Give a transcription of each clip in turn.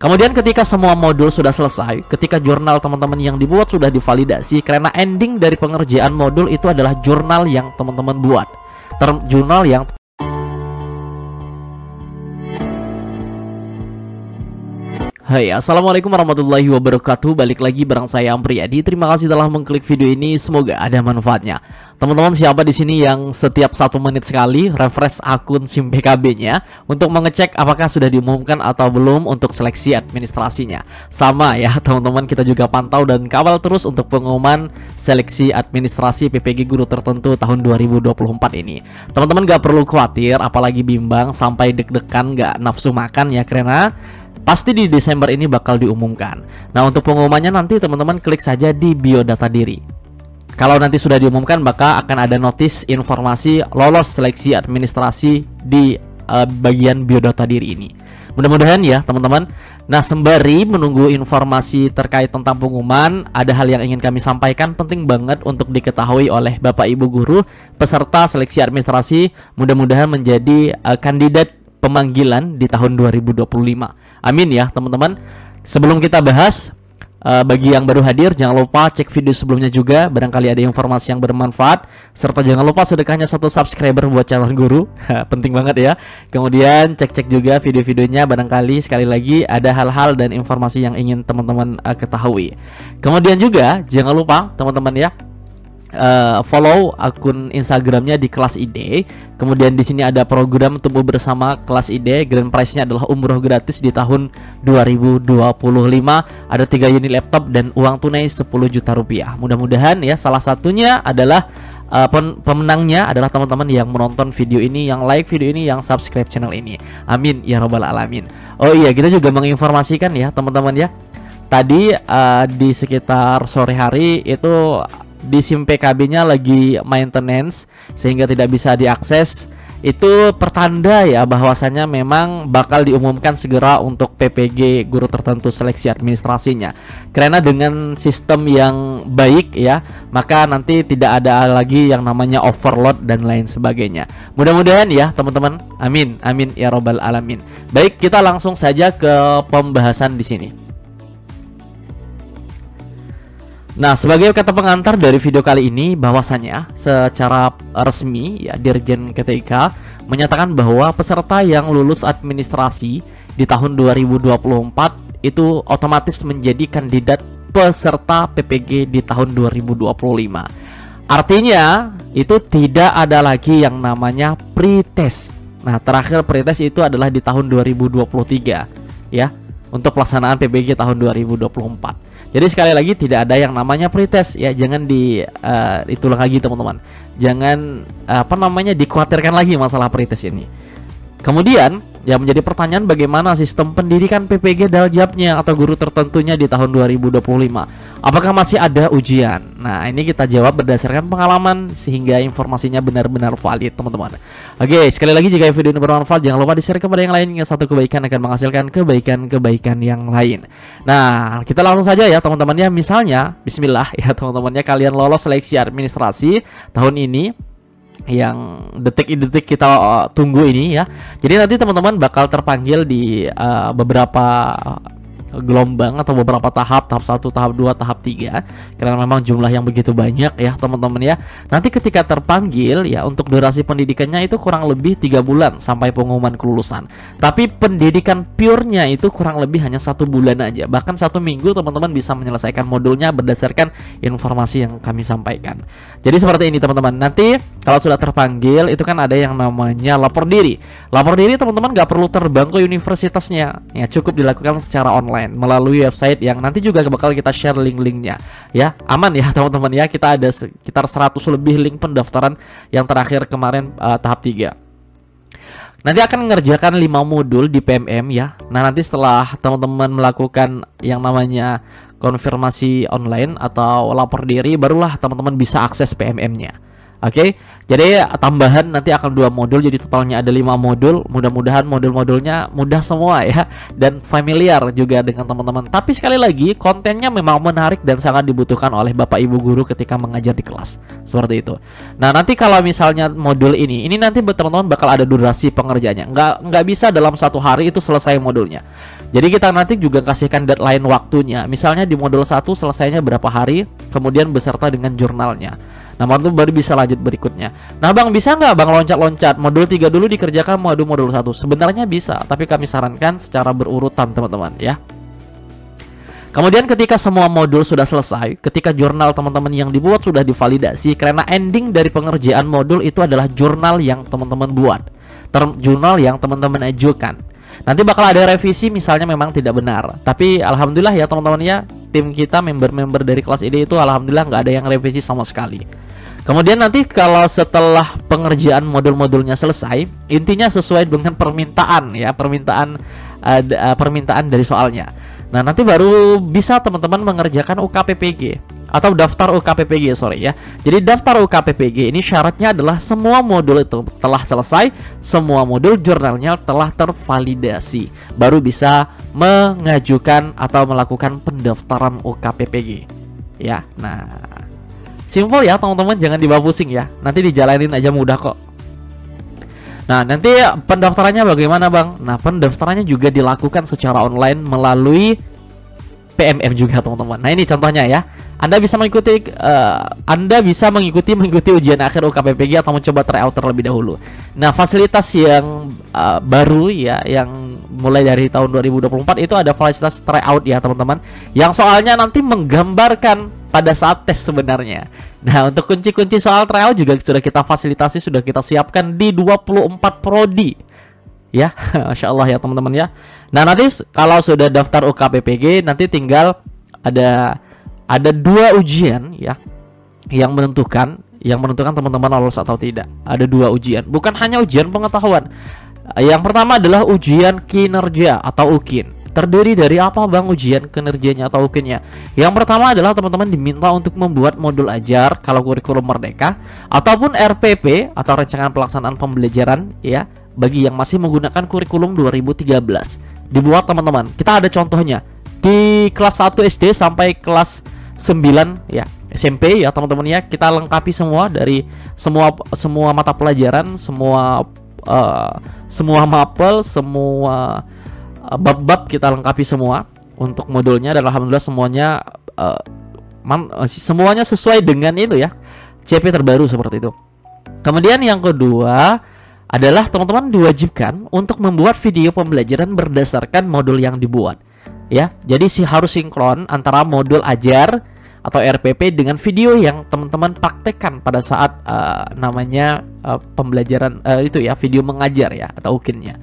Kemudian ketika semua modul sudah selesai, ketika jurnal teman-teman yang dibuat sudah divalidasi, karena ending dari pengerjaan modul itu adalah jurnal yang teman-teman buat. Jurnal yang Hai, assalamualaikum warahmatullahi wabarakatuh. Balik lagi bareng saya Ampriyadi. Terima kasih telah mengklik video ini. Semoga ada manfaatnya. Teman-teman, siapa di sini yang setiap 1 menit sekali refresh akun SIM PKB-nya untuk mengecek apakah sudah diumumkan atau belum untuk seleksi administrasinya? Sama ya, teman-teman, kita juga pantau dan kawal terus untuk pengumuman seleksi administrasi PPG guru tertentu tahun 2024 ini. Teman-teman gak perlu khawatir, apalagi bimbang sampai deg-degan, gak nafsu makan ya, karena pasti di Desember ini bakal diumumkan. Nah, untuk pengumumannya nanti teman-teman klik saja di biodata diri. Kalau nanti sudah diumumkan, maka akan ada notis informasi lolos seleksi administrasi di bagian biodata diri ini. Mudah-mudahan ya teman-teman. Nah, sembari menunggu informasi terkait tentang pengumuman, ada hal yang ingin kami sampaikan penting banget untuk diketahui oleh Bapak Ibu guru peserta seleksi administrasi, mudah-mudahan menjadi kandidat pemanggilan di tahun 2025. Amin ya teman-teman. Sebelum kita bahas, bagi yang baru hadir jangan lupa cek video sebelumnya juga, barangkali ada informasi yang bermanfaat. Serta jangan lupa sedekahnya 1 subscriber buat calon guru. Penting banget ya. Kemudian cek-cek juga video-videonya, barangkali sekali lagi ada hal-hal dan informasi yang ingin teman-teman ketahui. Kemudian juga jangan lupa teman-teman ya, follow akun Instagramnya di Kelas ID. Kemudian di sini ada program tumbuh bersama Kelas ID. Grand prize-nya adalah umroh gratis di tahun 2025. Ada 3 unit laptop dan uang tunai 10 juta rupiah. Mudah-mudahan ya salah satunya adalah pemenangnya adalah teman-teman yang menonton video ini, yang like video ini, yang subscribe channel ini. Amin ya robbal alamin. Oh iya, kita juga menginformasikan ya teman-teman ya. Tadi di sekitar sore hari itu di SIM PKB-nya lagi maintenance sehingga tidak bisa diakses. Itu pertanda ya bahwasannya memang bakal diumumkan segera untuk PPG guru tertentu seleksi administrasinya. Karena dengan sistem yang baik ya, maka nanti tidak ada lagi yang namanya overload dan lain sebagainya. Mudah-mudahan ya teman-teman. Amin, amin ya robbal alamin. Baik, kita langsung saja ke pembahasan di sini. Nah, sebagai kata pengantar dari video kali ini, bahwasannya secara resmi ya Dirjen KTIK menyatakan bahwa peserta yang lulus administrasi di tahun 2024 itu otomatis menjadi kandidat peserta PPG di tahun 2025. Artinya itu tidak ada lagi yang namanya pretest. Nah, terakhir pretest itu adalah di tahun 2023 ya, untuk pelaksanaan PPG tahun 2024. Jadi sekali lagi tidak ada yang namanya pretest ya, jangan itulah lagi teman-teman. Jangan dikhawatirkan lagi masalah pretest ini. Kemudian yang menjadi pertanyaan, bagaimana sistem pendidikan PPG Daljabnya atau guru tertentunya di tahun 2025? Apakah masih ada ujian? Nah, ini kita jawab berdasarkan pengalaman sehingga informasinya benar-benar valid teman-teman. Oke, sekali lagi jika video ini bermanfaat jangan lupa di-share kepada yang lain. Yang satu kebaikan akan menghasilkan kebaikan-kebaikan yang lain. Nah, kita langsung saja ya teman-teman ya. Misalnya, bismillah ya teman-temannya, kalian lolos seleksi administrasi tahun ini yang detik-detik kita tunggu ini ya. Jadi nanti teman-teman bakal terpanggil di beberapa gelombang atau beberapa tahap 1, tahap 2, tahap 3, karena memang jumlah yang begitu banyak ya teman-teman ya. Nanti ketika terpanggil ya, untuk durasi pendidikannya itu kurang lebih 3 bulan sampai pengumuman kelulusan. Tapi pendidikan pure-nya itu kurang lebih hanya 1 bulan aja. Bahkan 1 minggu teman-teman bisa menyelesaikan modulnya berdasarkan informasi yang kami sampaikan. Jadi seperti ini teman-teman. Nanti kalau sudah terpanggil itu kan ada yang namanya lapor diri. Lapor diri teman-teman gak perlu terbang ke universitasnya ya, cukup dilakukan secara online melalui website yang nanti juga bakal kita share link-linknya ya. Aman ya teman-teman ya, kita ada sekitar 100 lebih link pendaftaran yang terakhir kemarin tahap 3. Nanti akan mengerjakan 5 modul di PMM ya. Nah, nanti setelah teman-teman melakukan yang namanya konfirmasi online atau lapor diri, barulah teman-teman bisa akses PMM-nya. Oke, jadi tambahan nanti akan 2 modul, jadi totalnya ada 5 modul. Mudah-mudahan modul-modulnya mudah semua ya, dan familiar juga dengan teman-teman. Tapi sekali lagi, kontennya memang menarik dan sangat dibutuhkan oleh Bapak Ibu guru ketika mengajar di kelas. Seperti itu. Nah, nanti kalau misalnya modul ini nanti teman-teman bakal ada durasi pengerjaannya. Nggak bisa dalam 1 hari itu selesai modulnya. Jadi kita nanti juga kasihkan deadline waktunya. Misalnya di modul 1 selesainya berapa hari, kemudian beserta dengan jurnalnya. Nah, modul baru bisa lanjut berikutnya. Nah, Bang, bisa nggak Bang loncat-loncat? Modul 3 dulu dikerjakan modul 1. Sebenarnya bisa, tapi kami sarankan secara berurutan, teman-teman ya. Kemudian ketika semua modul sudah selesai, ketika jurnal teman-teman yang dibuat sudah divalidasi, karena ending dari pengerjaan modul itu adalah jurnal yang teman-teman buat, jurnal yang teman-teman ajukan. Nanti bakal ada revisi misalnya memang tidak benar. Tapi alhamdulillah ya teman-teman ya, tim kita, member-member dari kelas ini itu alhamdulillah nggak ada yang revisi sama sekali. Kemudian nanti kalau setelah pengerjaan modul-modulnya selesai, intinya sesuai dengan permintaan ya, permintaan dari soalnya. Nah, nanti baru bisa teman-teman mengerjakan UKPPG atau daftar UKPPG, sorry ya. Jadi daftar UKPPG ini syaratnya adalah semua modul itu telah selesai, semua modul jurnalnya telah tervalidasi, baru bisa mengajukan atau melakukan pendaftaran UKPPG ya. Nah, simple ya teman-teman, jangan dibawa pusing ya, nanti dijalanin aja mudah kok. Nah, nanti pendaftarannya bagaimana Bang? Nah, pendaftarannya juga dilakukan secara online melalui PMM juga teman-teman. Nah, ini contohnya ya. Anda bisa mengikuti ujian akhir UKPPG atau mencoba tryout terlebih dahulu. Nah, fasilitas yang baru ya, yang mulai dari tahun 2024 itu ada fasilitas tryout ya teman-teman, yang soalnya nanti menggambarkan pada saat tes sebenarnya. Nah, untuk kunci-kunci soal tryout juga sudah kita fasilitasi, sudah kita siapkan di 24 prodi ya. Masya Allah ya teman-teman ya. Nah, nanti kalau sudah daftar UKPPG, nanti tinggal ada 2 ujian ya yang menentukan teman-teman lolos atau tidak. Ada 2 ujian, bukan hanya ujian pengetahuan. Yang pertama adalah ujian kinerja atau UKIN. Terdiri dari apa Bang ujian kinerjanya atau UKIN-nya? Yang pertama adalah teman-teman diminta untuk membuat modul ajar kalau kurikulum merdeka, ataupun RPP atau rancangan pelaksanaan pembelajaran ya, bagi yang masih menggunakan kurikulum 2013. Dibuat teman-teman. Kita ada contohnya di kelas 1 SD sampai kelas 9 ya, SMP ya teman-teman ya. Kita lengkapi semua dari semua mata pelajaran, semua mapel, semua bab-bab kita lengkapi semua untuk modulnya, dan alhamdulillah semuanya sesuai dengan itu ya, CP terbaru seperti itu. Kemudian yang kedua adalah teman-teman diwajibkan untuk membuat video pembelajaran berdasarkan modul yang dibuat ya. Jadi harus sinkron antara modul ajar atau RPP dengan video yang teman-teman praktekkan pada saat pembelajaran itu ya, video mengajar ya atau UKIN-nya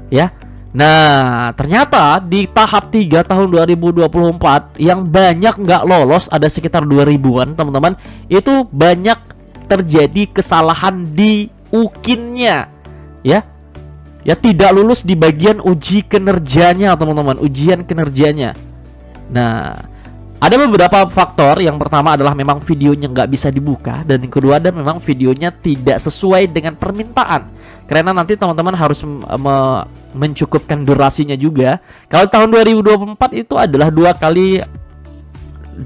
ya. Nah, ternyata di tahap 3 tahun 2024 yang banyak nggak lolos ada sekitar 2000-an teman-teman. Itu banyak terjadi kesalahan di UKIN-nya ya. Ya, tidak lulus di bagian uji kinerjanya teman-teman, ujian kinerjanya. Nah, ada beberapa faktor. Yang pertama adalah memang videonya nggak bisa dibuka, dan yang kedua ada memang videonya tidak sesuai dengan permintaan, karena nanti teman-teman harus mencukupkan durasinya juga. Kalau tahun 2024 itu adalah 2 kali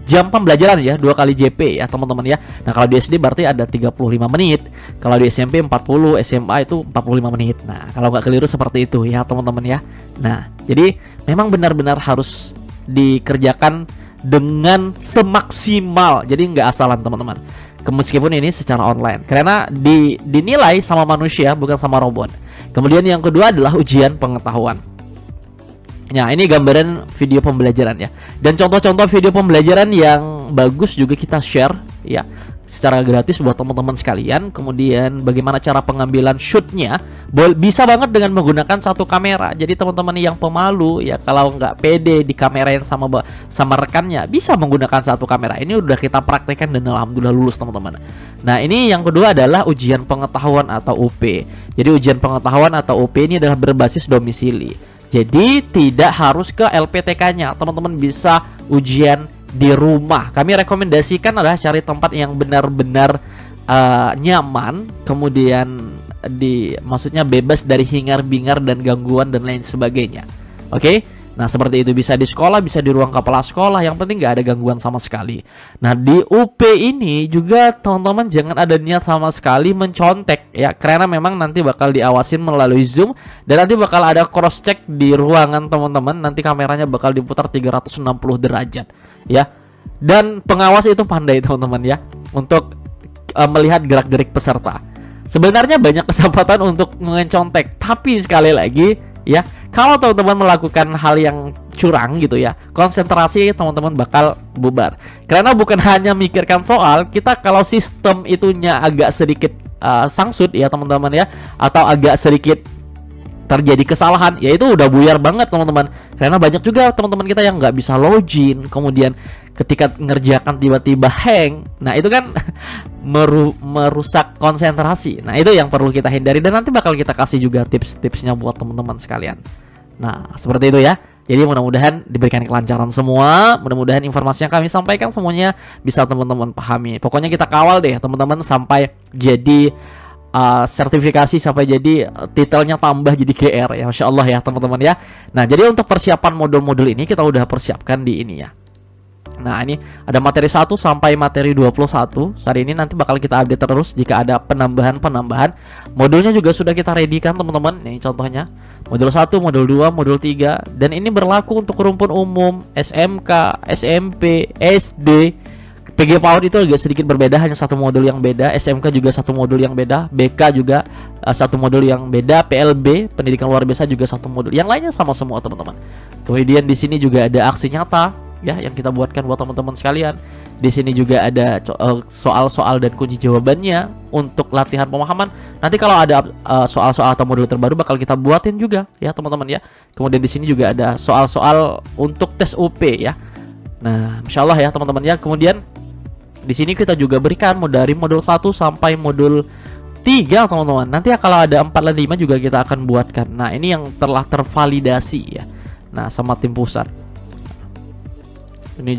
jam pembelajaran ya, 2 kali JP ya teman-teman ya. Nah, kalau di SD berarti ada 35 menit, kalau di SMP 40, SMA itu 45 menit. Nah, kalau nggak keliru seperti itu ya teman-teman ya. Nah, jadi memang benar-benar harus dikerjakan dengan semaksimal, jadi nggak asalan teman-teman, meskipun ini secara online, karena dinilai sama manusia bukan sama robot. Kemudian yang kedua adalah ujian pengetahuan. Nah, ini gambaran video pembelajaran ya, dan contoh-contoh video pembelajaran yang bagus juga kita share ya secara gratis buat teman-teman sekalian. Kemudian bagaimana cara pengambilan shootnya, bisa banget dengan menggunakan satu kamera. Jadi teman-teman yang pemalu ya, kalau nggak pede di kamerain sama rekannya, bisa menggunakan satu kamera. Ini udah kita praktekkan dan alhamdulillah lulus teman-teman. Nah, ini yang kedua adalah ujian pengetahuan atau UP. Jadi ujian pengetahuan atau UP ini adalah berbasis domisili. Jadi tidak harus ke LPTK-nya, teman-teman bisa ujian di rumah. Kami rekomendasikan adalah cari tempat yang benar-benar nyaman, kemudian maksudnya bebas dari hingar-bingar dan gangguan dan lain sebagainya. Oke? Nah, seperti itu, bisa di sekolah, bisa di ruang kepala sekolah, yang penting nggak ada gangguan sama sekali. Nah, di UP ini juga teman-teman jangan ada niat sama sekali mencontek ya, karena memang nanti bakal diawasin melalui Zoom dan nanti bakal ada cross check di ruangan teman-teman. Nanti kameranya bakal diputar 360 derajat ya. Dan pengawas itu pandai teman-teman ya untuk melihat gerak-gerik peserta. Sebenarnya banyak kesempatan untuk mencontek, tapi sekali lagi ya, kalau teman-teman melakukan hal yang curang gitu ya, konsentrasi teman-teman bakal bubar. Karena bukan hanya mikirkan soal, kita kalau sistem itunya agak sedikit sangsut ya teman-teman ya, atau agak sedikit terjadi kesalahan, ya itu udah buyar banget teman-teman. Karena banyak juga teman-teman kita yang nggak bisa login, kemudian ketika ngerjakan tiba-tiba hang. Nah itu kan merusak konsentrasi. Nah itu yang perlu kita hindari, dan nanti bakal kita kasih juga tips-tipsnya buat teman-teman sekalian. Nah seperti itu ya. Jadi mudah-mudahan diberikan kelancaran semua. Mudah-mudahan informasi yang kami sampaikan semuanya bisa teman-teman pahami. Pokoknya kita kawal deh teman-teman sampai jadi sertifikasi, sampai jadi titelnya tambah jadi GR ya, Masya Allah ya teman-teman ya. Nah jadi untuk persiapan modul-modul ini kita udah persiapkan di ini ya. Nah ini ada materi 1 sampai materi 21. Saat ini nanti bakal kita update terus jika ada penambahan-penambahan. Modulnya juga sudah kita ready kan teman-teman. Ini contohnya modul 1, modul 2, modul 3. Dan ini berlaku untuk rumpun umum, SMK, SMP, SD. PG PAUD itu agak sedikit berbeda, hanya satu modul yang beda. SMK juga satu modul yang beda. BK juga satu modul yang beda. PLB, pendidikan luar biasa, juga satu modul. Yang lainnya sama semua teman-teman. Kemudian di sini juga ada aksi nyata ya yang kita buatkan buat teman-teman sekalian. Di sini juga ada soal-soal dan kunci jawabannya untuk latihan pemahaman. Nanti kalau ada soal-soal atau modul terbaru bakal kita buatin juga ya teman-teman ya. Kemudian di sini juga ada soal-soal untuk tes UP ya. Nah, Masya Allah ya teman-teman ya. Kemudian di sini kita juga berikan dari modul 1 sampai modul 3 teman-teman. Nanti ya kalau ada 4 dan 5 juga kita akan buatkan. Nah ini yang telah tervalidasi ya. Nah sama tim pusat. Ini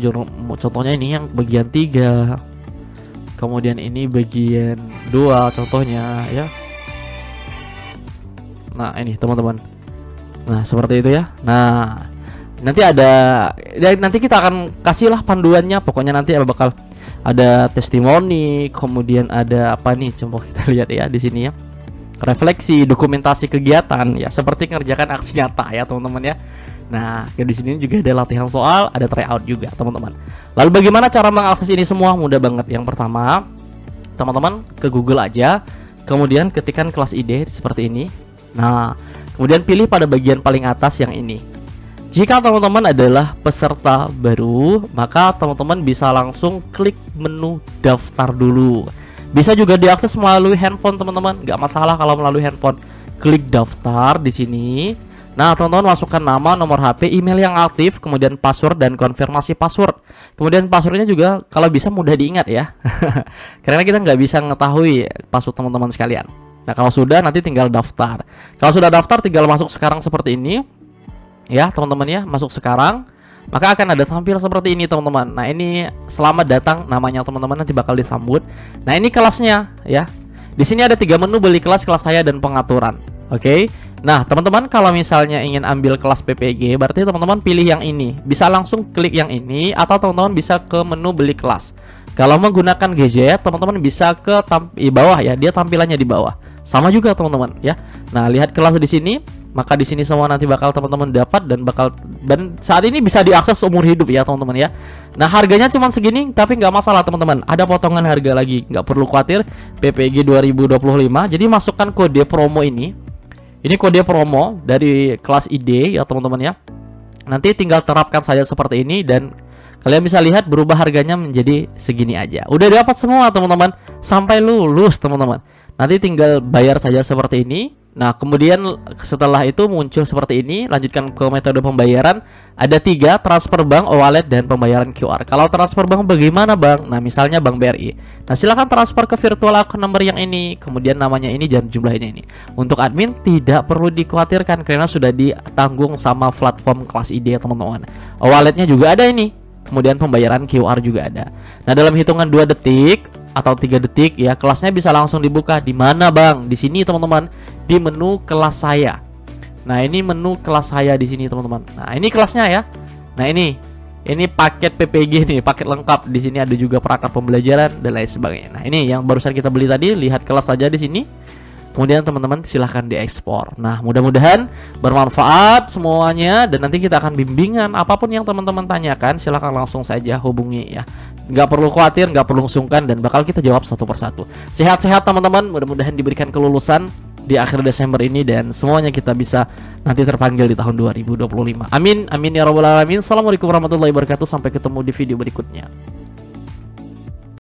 contohnya ini yang bagian 3. Kemudian ini bagian 2 contohnya ya. Nah ini teman-teman. Nah seperti itu ya. Nah nanti ada ya, nanti kita akan kasihlah panduannya. Pokoknya nanti bakal ada testimoni, kemudian ada apa nih? Coba kita lihat ya di sini ya. Refleksi, dokumentasi kegiatan ya, seperti mengerjakan aksi nyata ya teman-teman ya. Nah, di sini juga ada latihan soal, ada tryout juga teman-teman. Lalu bagaimana cara mengakses ini semua? Mudah banget. Yang pertama, teman-teman ke Google aja, kemudian ketikkan kelas ID seperti ini. Nah, kemudian pilih pada bagian paling atas yang ini. Jika teman-teman adalah peserta baru, maka teman-teman bisa langsung klik menu daftar dulu. Bisa juga diakses melalui handphone teman-teman, nggak masalah kalau melalui handphone. Klik daftar di sini. Nah, teman-teman masukkan nama, nomor HP, email yang aktif, kemudian password dan konfirmasi password. Kemudian passwordnya juga kalau bisa mudah diingat ya, karena kita nggak bisa mengetahui password teman-teman sekalian. Nah, kalau sudah nanti tinggal daftar. Kalau sudah daftar tinggal masuk sekarang seperti ini. Ya teman-teman ya, masuk sekarang, maka akan ada tampil seperti ini teman-teman. Nah ini selamat datang namanya teman-teman, nanti bakal disambut. Nah ini kelasnya ya. Di sini ada 3 menu, beli kelas, kelas saya, dan pengaturan. Oke. Nah teman-teman kalau misalnya ingin ambil kelas PPG, berarti teman-teman pilih yang ini. Bisa langsung klik yang ini, atau teman-teman bisa ke menu beli kelas. Kalau menggunakan gadget, teman-teman bisa ke di bawah ya, dia tampilannya di bawah. Sama juga teman-teman ya. Nah lihat kelas di sini. Maka di sini semua nanti bakal teman-teman dapat dan saat ini bisa diakses seumur hidup ya teman-teman ya. Nah harganya cuma segini, tapi nggak masalah teman-teman. Ada potongan harga lagi, nggak perlu khawatir. PPG 2025. Jadi masukkan kode promo ini. Ini kode promo dari kelas ID ya teman-teman ya. Nanti tinggal terapkan saja seperti ini dan kalian bisa lihat berubah harganya menjadi segini aja. Udah dapat semua teman-teman sampai lulus teman-teman. Nanti tinggal bayar saja seperti ini. Nah kemudian setelah itu muncul seperti ini. Lanjutkan ke metode pembayaran. Ada 3, transfer bank, wallet, dan pembayaran QR. Kalau transfer bank bagaimana bang? Nah misalnya Bank BRI. Nah silahkan transfer ke virtual account number yang ini. Kemudian namanya ini dan jumlahnya ini. Untuk admin tidak perlu dikhawatirkan karena sudah ditanggung sama platform kelas ID ya teman-teman. Walletnya juga ada ini. Kemudian pembayaran QR juga ada. Nah dalam hitungan 2 detik atau 3 detik ya, kelasnya bisa langsung dibuka. Di mana Bang? Di sini teman-teman, di menu kelas saya. Nah, ini menu kelas saya di sini teman-teman. Nah, ini kelasnya ya. Nah, ini paket PPG nih, paket lengkap. Di sini ada juga perangkat pembelajaran dan lain sebagainya. Nah, ini yang barusan kita beli tadi, lihat kelas saja di sini. Kemudian teman-teman silahkan diekspor. Nah, mudah-mudahan bermanfaat semuanya, dan nanti kita akan bimbingan apapun yang teman-teman tanyakan, silahkan langsung saja hubungi ya. Nggak perlu khawatir, nggak perlu sungkan, dan bakal kita jawab satu persatu. Sehat-sehat teman-teman, mudah-mudahan diberikan kelulusan di akhir Desember ini, dan semuanya kita bisa nanti terpanggil di tahun 2025. Amin, amin ya rabbal alamin. Assalamualaikum warahmatullahi wabarakatuh. Sampai ketemu di video berikutnya.